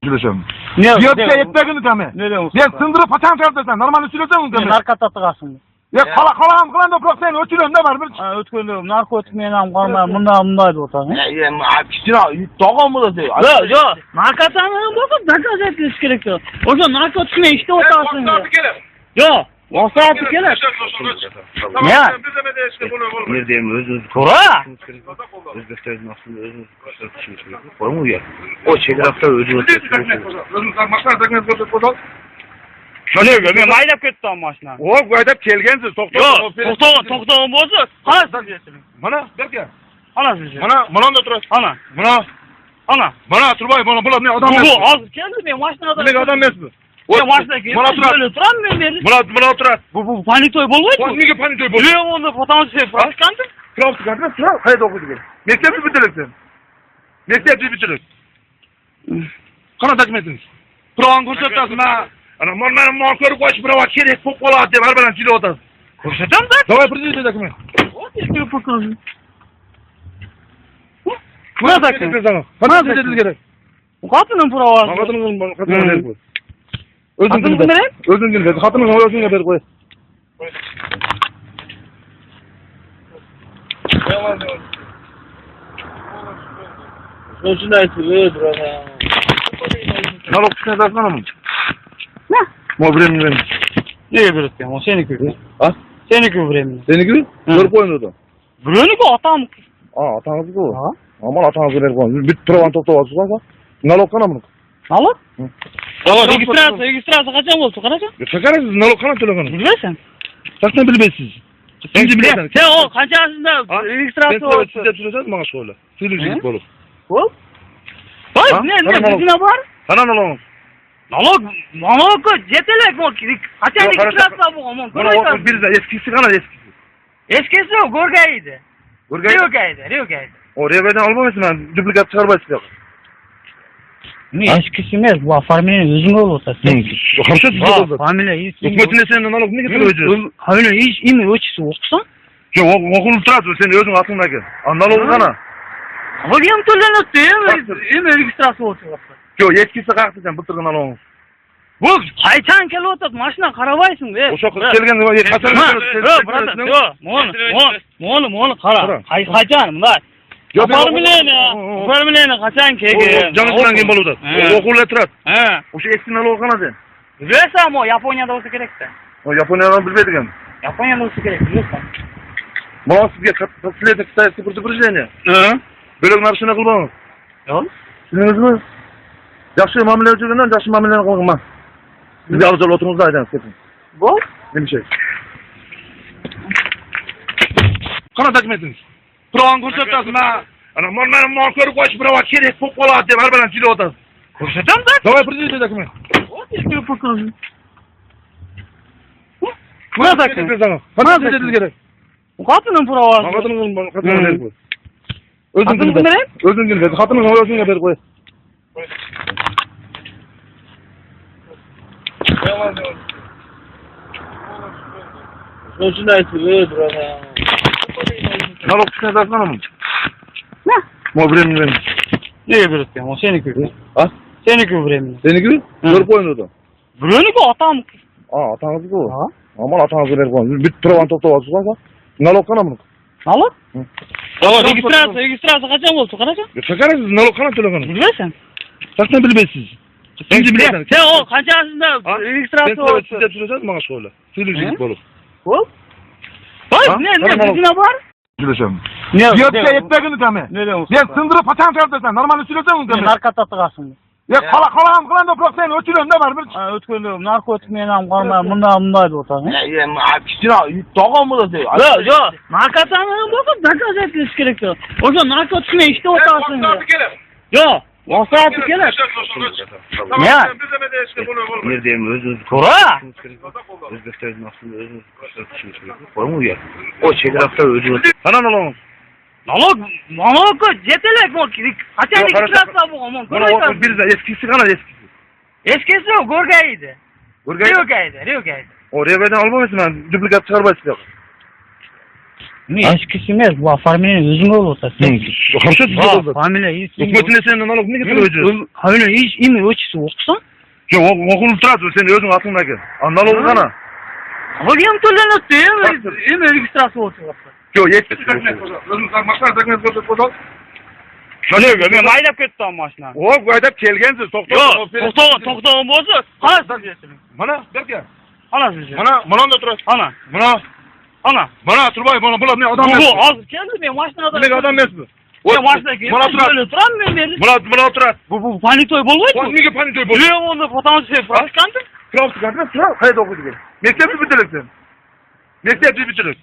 Söylesem. Ne? Diyotça yetmegini deme. Neden? Ben sındırıp paçan çarptırsan. Normal söylesem deme. Narka tatlı kalsın. Ya kalan da bırak sen ötülüyorum ne var bir. Ha ötkönlüğüm, narkotik menam kalmaya bundaydı ortadan. Ya abi doğan mı da diyor. Yo, narka tanıyan bozuk da etmesi gerekiyor. O zaman narkotik ne işte ortasın ya. Yo, o saati gelir. Ne? Bir diyeyim özünüz. Tora! Özbeklerin aslında özünüz kuşlar düşünmüş. Var mı ya? O şeyler hafta özünüz. Şöyle ben maydap kettim maşına. O gaydap kelgensiz Yo, toktağın bozuk. Ana Bana derken. Ana sizce. Bana da otur. Ana. Bana Turbay bana ne adam Bu ne? az geldi mi maşına adam. Ne adam ne? Ya maşına geldi. Bana otur. Böyle duran mı verir? Bana otur. Bu panitoy bolmaydı mı? Niye panitoy bol? Biliyor musun potansiyel başkandı? Trump çıkardı. Hayır okudu gel. Mektebi bitireceksin. Mektebi bitirecek. Kana takmetiniz. Provan koşatasın ha. Ana monların monkörü koş prova kerek futbola at var bana kilo otas. Koşacağım da. Davay prezident takmet. O diye fıkırdı. Ne takın? Kana dediğiniz gerek. Bu kadının provası. Kadının ver koy. Özün günü ver. Kadının özün ver koy. Özün ayıtılıyor durana. Nalok çıkartasın mı? Ne? Mobrem benim. Neye bırakayım o seni küfür. Ha? Seni küfür emin. Seni gibi? Gör koyun orada. Böyle ki atam. Aa atanız bu. Ha? Aman atanız ver koyun. Bir provan topta var. Nalok kana mı? Nalok? Tamam registrasyon kaçan olsun kaçan? Çeker misiniz? Nalok kana telefonu. Bilmezsen. Sakın bilmezsiniz. Şimdi bilirsen. Sen o kaçarsında registrasyon olsun. Size söyleseniz bana söyle. Silecek olur. Hop. Bak ne bizine var? Sana nalok. Nalok cetelek o kaçan registrasyon bu aman. Bana bir de eskisi kana eskisi. Eskisi o Gorgay'ydı. Riyogay'dı. Oraya benden almamışsın ben. Duplikat çıkarmayı istiyorum. Ne eskisi mi? Bu farminin yüzünü olursa. Karşı tüzük oldu. Famile hiç. Hükümetine senin nalok ne getiriyor? Famile hiç imi ölçüsü okusan. Yo okul turatıyor senin özün aklındaki. Nalok kana. Olayım tollanat diyor. İmi registrasyon olsun. Yo yetkisi kalktı sen bıtırgın naloğun. Bu hayçan kelo otat maşına karavaysın be. O çok kelgen de Moğolu kara. Hayçan bunlar. Farmilene kaçan kege. Canısından kim balığı da. Okul letrat. He. O şey eski naloğu kana sen. Biliyorsam o Japonya'da olsa gerek de. O Japonya'dan bilmedik hem. Japonya'da olsa gerek biliyorsan. Bana sizge katıledik sayı 0-0 şeyini. Hı. Böyle narışına kılmamız. Yok. Siziniz mi? Yaxşı mamile öcüğünden yaxşı mamilene koyma. Biz de alıcılı oturumuzda aydan setin. Bu? Ne bir şey. Kana takmetiniz. Provan koşatasın ha. Ana monların monkörü koş prova kerek futbola at var bana kilo otas. Koşacağım da. Davay prezident takmet. O diye fıkırdı. Ne takın? Kana dediğiniz gerek. Bu kadının provası. Kadının ver koy. Özün günü ver. Özün günü ver. Kadının özün ver koy. Özün ayıtılıyor durana. Nalok çıkartasın mı? Ne? Mobrem benim. Neye bırakayım o seni küfür. Ha? Seni küfür emin. Seni gibi? Gör koyun orada. Böyle ki atam. Aa atanız bu. Ha? Aman atanız ver koyun. Bir provan topta var. Nalok kana mı? Nalok? Tamam registrasyon kaçan olsun kaçan? Çeker misiniz? Nalok kana telefonu. Bilmezsen. Sakın bilmezsiniz. Şimdi bilirsen. Sen o kaçarsında registrasyon olsun. Size söyleseniz bana söyle. Silecek olur. Hop. Bak ne bizine var? Söylesem. Diyotça yetmegini deme. Neden? Ben sındırıp paçan çarptırsan. Normal söyleseniz deme. Narka tatlı kalsın. Ya kalan da bırak sen ötülüyorum ne var bir. Ha ötkönlüğüm, narkotik menam kalmaya bundaydı ortadan. Doğan mı da diyor. Yo, narka tanıyan bozuk da etmesi gerekiyor. O zaman narkotik ne işte ortasın ya. Yo, o saati gelir. Ne? Bir diyeyim özünüz. Tora! Özbeklerin aslında özünüz kuşlar düşünmüş. Var mı ya? O şeyler hafta özünüz. Sana nalong. Nalok cetelek o kaçan registrasyon bu aman. Bana bir de eskisi kana eskisi. Eskisi o Gorgay'dı. Riyogay'dı. Oraya benden almamışsın ben. Duplikat çıkarmayı istiyorum. Eskisi emas, bu familiyani o'zing olib o'tasan. Qarshi sizga Familiya hukumatini sendan olib nega to'laysiz? Familiya hech imi o'chisi o'qisan? Yo'q, o'qilib turadi, sen o'zing aklingdagi. Analog qana? Hali ham to'lanadi, imi registratsiya o'tyapti. Yo'q, yetdi. O'zing mashina taqmay qo'yib Men maydab ketdim mashinani. O, bu haydab kelgansiz, To'xtagan bo'lsa, qanasiz? Mana, berga. Qanasiz? Mana onda turasiz. Mana Turbay, mana bular men odam emas. Hozir keldi, men mashinada. Men odam emasmi? Men mashinada keldim. Mana turadi. Turam men berdi. Mana turadi. Bu panik to'y bo'lmaydi. Nega panik to'y bo'ldi? Yo'q, unda fotomontaj praktikantmi? Praktikantmi? Qayerda o'qiydi? Maktabni bitiribsan. Maktabni bitirib.